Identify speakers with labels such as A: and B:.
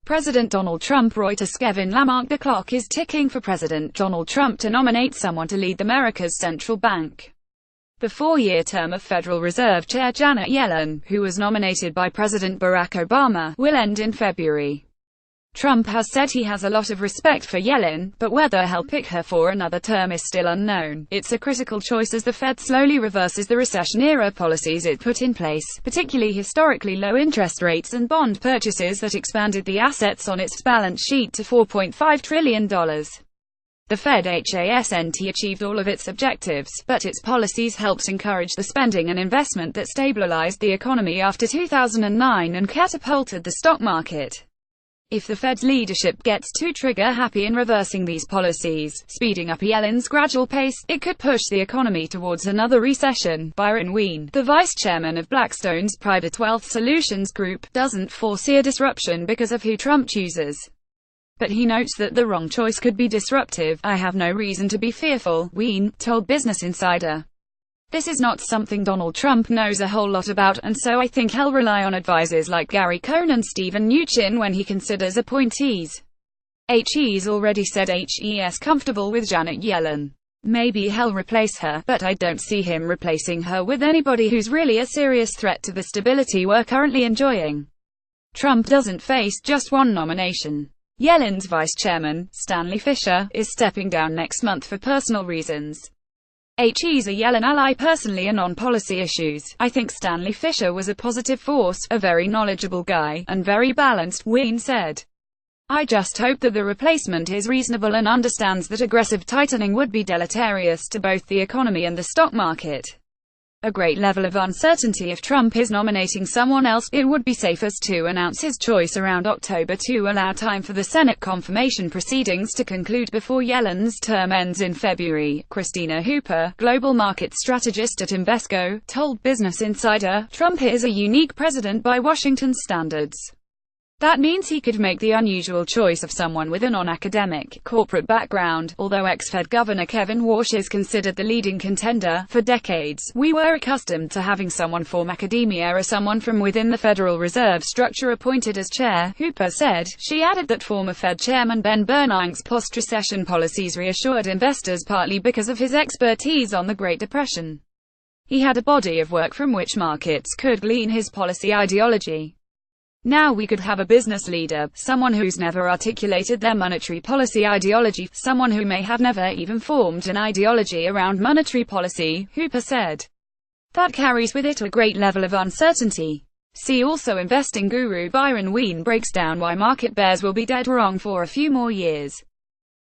A: President Donald Trump. Reuters. Kevin Lamarck. The clock is ticking for President Donald Trump to nominate someone to lead America's central bank. The four-year term of Federal Reserve Chair Janet Yellen, who was nominated by President Barack Obama, will end in February. Trump has said he has a lot of respect for Yellen, but whether he'll pick her for another term is still unknown. It's a critical choice as the Fed slowly reverses the recession-era policies it put in place, particularly historically low interest rates and bond purchases that expanded the assets on its balance sheet to $4.5 trillion. The Fed hasn't achieved all of its objectives, but its policies helped encourage the spending and investment that stabilized the economy after 2009 and catapulted the stock market. If the Fed's leadership gets too trigger-happy in reversing these policies, speeding up Yellen's gradual pace, it could push the economy towards another recession. Byron Wien, the vice chairman of Blackstone's private wealth solutions group, doesn't foresee a disruption because of who Trump chooses. But he notes that the wrong choice could be disruptive. "I have no reason to be fearful," Wien told Business Insider. "This is not something Donald Trump knows a whole lot about, and so I think he'll rely on advisors like Gary Cohn and Steven Mnuchin when he considers appointees. He's already said he's comfortable with Janet Yellen. Maybe he'll replace her, but I don't see him replacing her with anybody who's really a serious threat to the stability we're currently enjoying." Trump doesn't face just one nomination. Yellen's vice chairman, Stanley Fischer, is stepping down next month for personal reasons. He's a Yellen ally personally and on policy issues. "I think Stanley Fischer was a positive force, a very knowledgeable guy, and very balanced," Wien said. "I just hope that the replacement is reasonable and understands that aggressive tightening would be deleterious to both the economy and the stock market. A great level of uncertainty if Trump is nominating someone else. It would be safest to announce his choice around October to allow time for the Senate confirmation proceedings to conclude before Yellen's term ends in February." Christina Hooper, global market strategist at Invesco, told Business Insider, "Trump is a unique president by Washington standards. That means he could make the unusual choice of someone with a non-academic, corporate background. Although ex-Fed Governor Kevin Warsh is considered the leading contender, for decades, we were accustomed to having someone from academia or someone from within the Federal Reserve structure appointed as chair," Hooper said. She added that former Fed Chairman Ben Bernanke's post-recession policies reassured investors partly because of his expertise on the Great Depression. He had a body of work from which markets could glean his policy ideology. "Now we could have a business leader, someone who's never articulated their monetary policy ideology, someone who may have never even formed an ideology around monetary policy," Hooper said. "That carries with it a great level of uncertainty." See also investing guru Byron Wien breaks down why market bears will be dead wrong for a few more years.